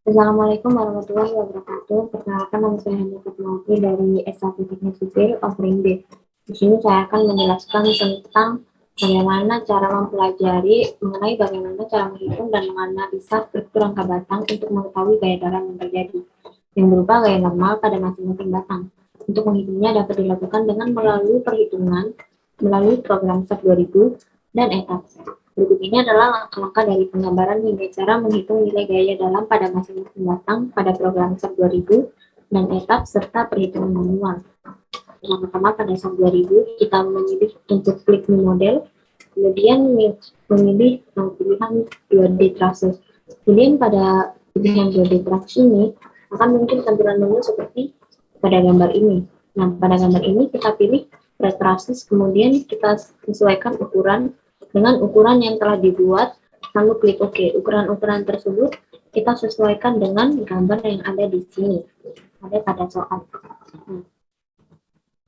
Assalamualaikum warahmatullahi wabarakatuh. Perkenalkan, nama saya Hanya Fatmawati dari S1 Teknik Sipil Offering B. Di sini saya akan menjelaskan tentang bagaimana cara menghitung dan menganalisa struktur angka batang untuk mengetahui gaya dalam yang terjadi, yang berupa gaya normal pada masing-masing batang. Untuk menghitungnya dapat dilakukan dengan melalui program SAP 2000 dan etap. Berikut ini adalah langkah-langkah dari penggambaran hingga cara menghitung nilai gaya dalam pada masing-masing batang pada program SAP 2000 dan etap serta perhitungan manual. Pertama-tama pada SAP 2000 kita memilih untuk klik new model, kemudian memilih pilihan 2D trace. Kemudian pada pilihan 2D trace ini akan muncul tampilan menu seperti pada gambar ini. Nah, pada gambar ini kita pilih traces, kemudian kita sesuaikan ukuran dengan ukuran yang telah dibuat, lalu klik OK. Ukuran-ukuran tersebut kita sesuaikan dengan gambar yang ada di sini, ada pada soal.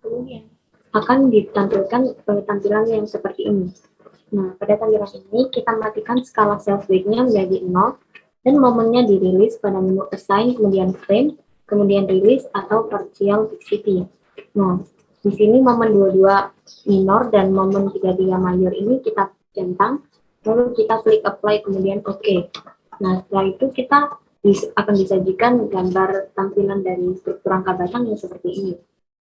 Kemudian akan ditampilkan tampilan yang seperti ini. Nah, pada tampilan ini kita matikan skala self weight-nya menjadi 0 dan momennya dirilis pada menu assign, kemudian frame, kemudian release atau partial fixity. Nah, di sini momen 22 minor dan momen 33 mayor ini kita centang, lalu kita klik apply, kemudian OK. Nah, setelah itu kita akan disajikan gambar tampilan dari struktur angka batang yang seperti ini.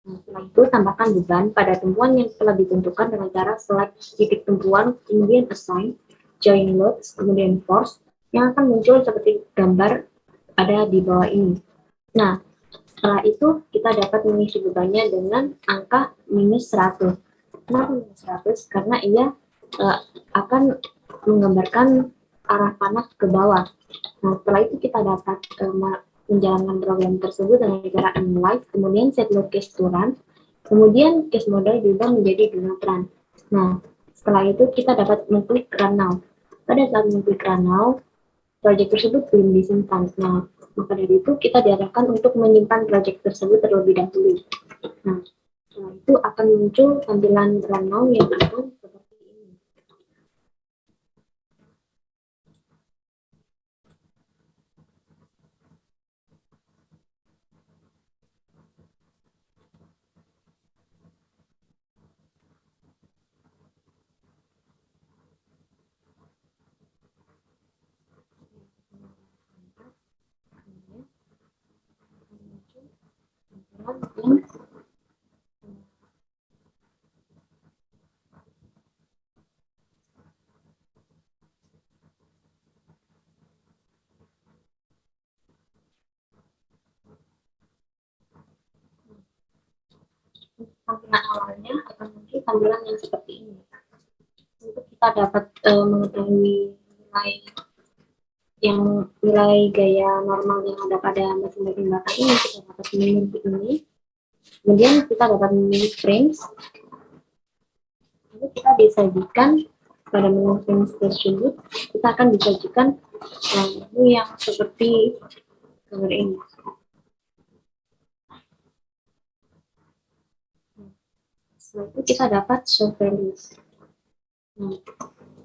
Nah, setelah itu tambahkan beban pada tumpuan yang telah ditentukan dengan cara select titik tumpuan, kemudian assign, join loads, kemudian force, yang akan muncul seperti gambar ada di bawah ini. Nah, setelah itu kita dapat mengisi bebannya dengan angka minus 100. Kenapa minus 100? Karena ia akan menggambarkan arah panah ke bawah. Nah, setelah itu kita dapat menjalankan program tersebut dengan cara analyze, kemudian set load case to run, kemudian case model juga menjadi do not run. Nah, setelah itu kita dapat mengklik run now. Pada saat mengklik run now, project tersebut belum disimpan. Nah, maka dari itu kita diarahkan untuk menyimpan project tersebut terlebih dahulu. Nah, setelah itu akan muncul tampilan run now yang akan seperti ini. Tampilan awalnya akan muncul tampilan yang seperti ini. Untuk kita dapat mengetahui nilai gaya normal yang ada pada masing-masing batang ini, kita dapat memilih ini. Kemudian kita dapat memilih frames. Lalu kita disajikan pada menu frames tersebut, kita akan disajikan menu yang seperti gambar ini. Setelah itu kita dapat show values. Nah,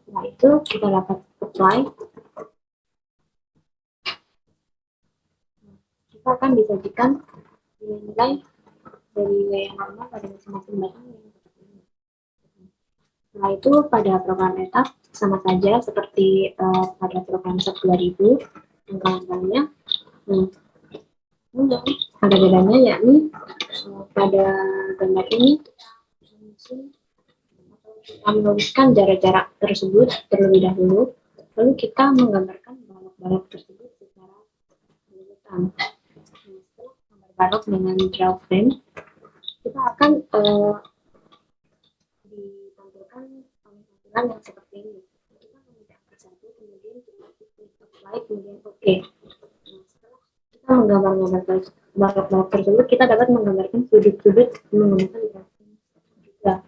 setelah itu kita dapat apply. Kita akan disajikan nilai-nilai dari gaya normal pada masing-masing batang yang seperti ini. Setelah itu pada program etap sama saja seperti pada program SAP 2000 dan kawan-kawannya. Ada bedanya yakni pada gambar ini kita menuliskan jarak-jarak tersebut terlebih dahulu, lalu kita menggambarkan balok-balok tersebut secara urutan. Setelah gambar balok dengan draw frame, kita akan ditampilkan tampilan yang seperti ini. Kita meminta satu, kemudian kita klik apply, kemudian OK. Setelah kita menggambar-gambar balok-balok tersebut, kita dapat menggambarkan sudut-sudut menggunakan grafik juga.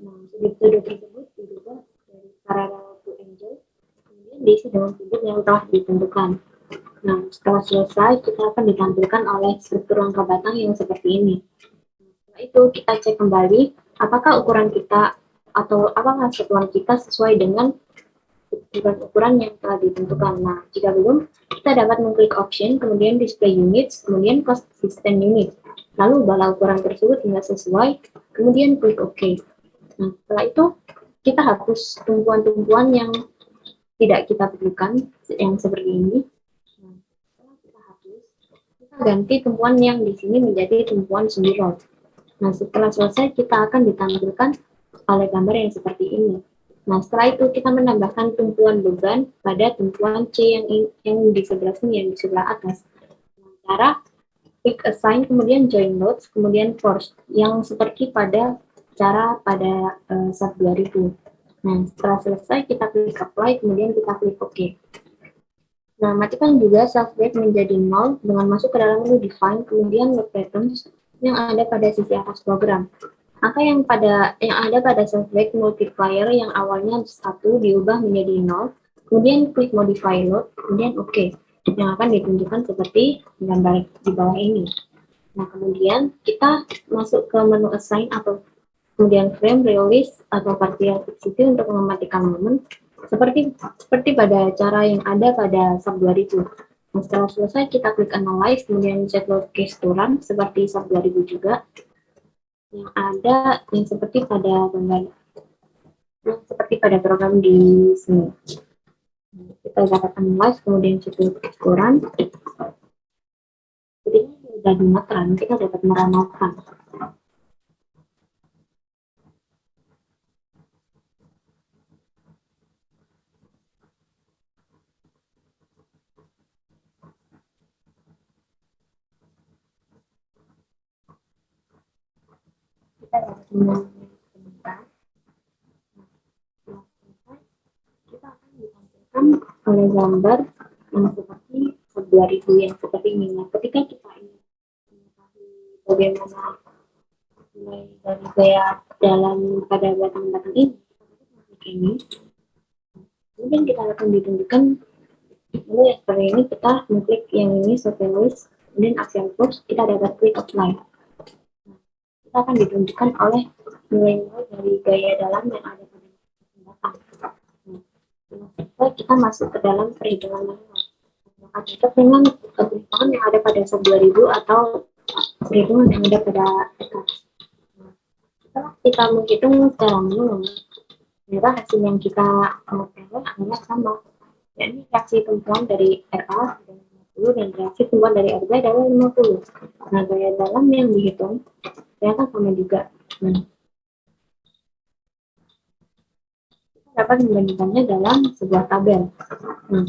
Nah, sudut-sudut tersebut diubah dari parallel to angle, kemudian diisi dengan sudut yang telah ditentukan. Nah, setelah selesai, kita akan ditampilkan oleh struktur angka batang yang seperti ini. Setelah itu, kita cek kembali apakah ukuran kita atau apakah satuan kita sesuai dengan ukuran yang telah ditentukan. Nah, jika belum, kita dapat mengklik option, kemudian display units, kemudian consistent unit. Lalu bala ukuran tersebut hingga sesuai, kemudian klik OK. Nah, setelah itu kita hapus tumpuan-tumpuan yang tidak kita perlukan, yang seperti ini. Nah, setelah kita hapus, kita ganti tumpuan yang di sini menjadi tumpuan spiral. Nah, setelah selesai, kita akan ditampilkan oleh gambar yang seperti ini. Nah, setelah itu kita menambahkan tumpuan beban pada tumpuan C yang di sebelah sini, yang di sebelah atas. Nah, cara klik assign, kemudian join nodes, kemudian force, yang seperti pada cara pada sub 2000. Nah, setelah selesai kita klik apply, kemudian kita klik OK. Nah, matikan juga self weight menjadi 0 dengan masuk ke dalam menu define, kemudian load patterns yang ada pada sisi atas program. Angka yang ada pada self weight multiplier yang awalnya 1 diubah menjadi 0, kemudian klik modify load, kemudian OK, yang akan ditunjukkan seperti gambar di bawah ini. Nah, kemudian kita masuk ke menu assign atau kemudian frame, release, atau partial fixity untuk mematikan momen, seperti pada cara yang ada pada sub 2000. Nah, setelah selesai kita klik analyze, kemudian set load case to run seperti sub 2000 juga, yang ada yang seperti pada program di sini. Kita dapat analyze, kemudian cek ukuran. Jadi ini sudah dimeteran, kita dapat meramalkan. Kita dapat meramalkan. Kita akan ditampilkan oleh gambar yang seperti 2000 yang seperti ini. Nah, ketika kita ingin mengetahui bagaimana mulai dari gaya dalam pada batang-batang ini, kemudian kita akan ditunjukkan lalu yang seperti ini. Kita mengklik yang ini surface, kemudian action force, kita dapat klik apply. Nah, kita akan ditunjukkan oleh nilai-nilai dari gaya dalam yang ada pada batang. Nah, kita masuk ke dalam perhitungan manual. Maka cocok dengan perhitungan yang ada pada sub 2000 atau perhitungan yang ada pada ECAS. Nah, setelah kita menghitung secara manual, ternyata hasil yang kita peroleh adalah sama, yakni reaksi tumpuan dari RA adalah 50 dan reaksi tumpuan dari RB adalah 50. Nah, gaya dalam yang dihitung ternyata sama juga. Nah, dapat membandingkannya dalam sebuah tabel. Nah,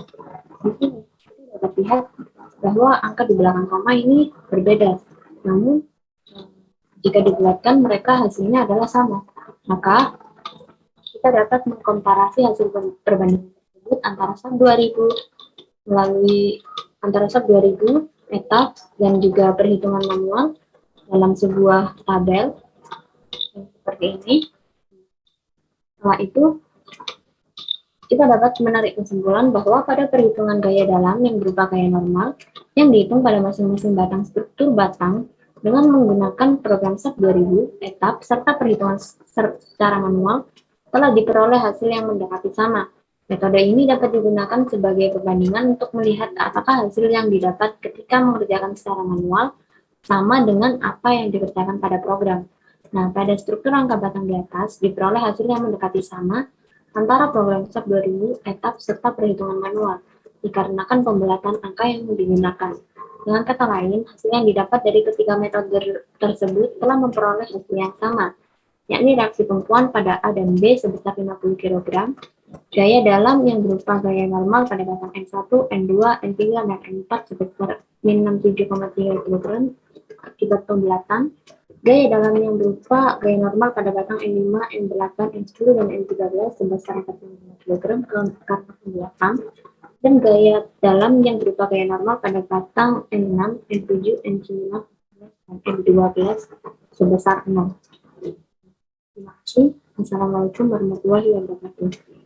di sini kita dapat lihat bahwa angka di belakang koma ini berbeda. Namun, jika dibulatkan, mereka hasilnya adalah sama. Maka, kita dapat mengkomparasi hasil perbandingan tersebut antara sub 2000 melalui antara sub 2000 etap dan juga perhitungan manual dalam sebuah tabel yang seperti ini. Setelah itu, kita dapat menarik kesimpulan bahwa pada perhitungan gaya dalam yang berupa gaya normal yang dihitung pada masing-masing batang struktur batang dengan menggunakan program sub 2000 etap serta perhitungan secara manual telah diperoleh hasil yang mendekati sama. Metode ini dapat digunakan sebagai perbandingan untuk melihat apakah hasil yang didapat ketika mengerjakan secara manual sama dengan apa yang dikerjakan pada program. Nah, pada struktur angka batang di atas diperoleh hasil yang mendekati sama antara program sub 2000 etap serta perhitungan manual, dikarenakan pembelatan angka yang digunakan. Dengan kata lain, hasil yang didapat dari ketiga metode tersebut telah memperoleh hasil yang sama, yakni reaksi tumpuan pada A dan B sebesar 50 kg, gaya dalam yang berupa gaya normal pada batang N1, N2, N3, dan N4 sebesar min 67,3 kg akibat pembelatan, gaya dalam yang berupa gaya normal pada batang N5, N8, N10, dan N13 sebesar 45 kg karena pembelatan, dan gaya dalam yang berupa gaya normal pada batang N6, N7, N9, dan N12 sebesar 0. Terima kasih. Assalamualaikum warahmatullahi wabarakatuh.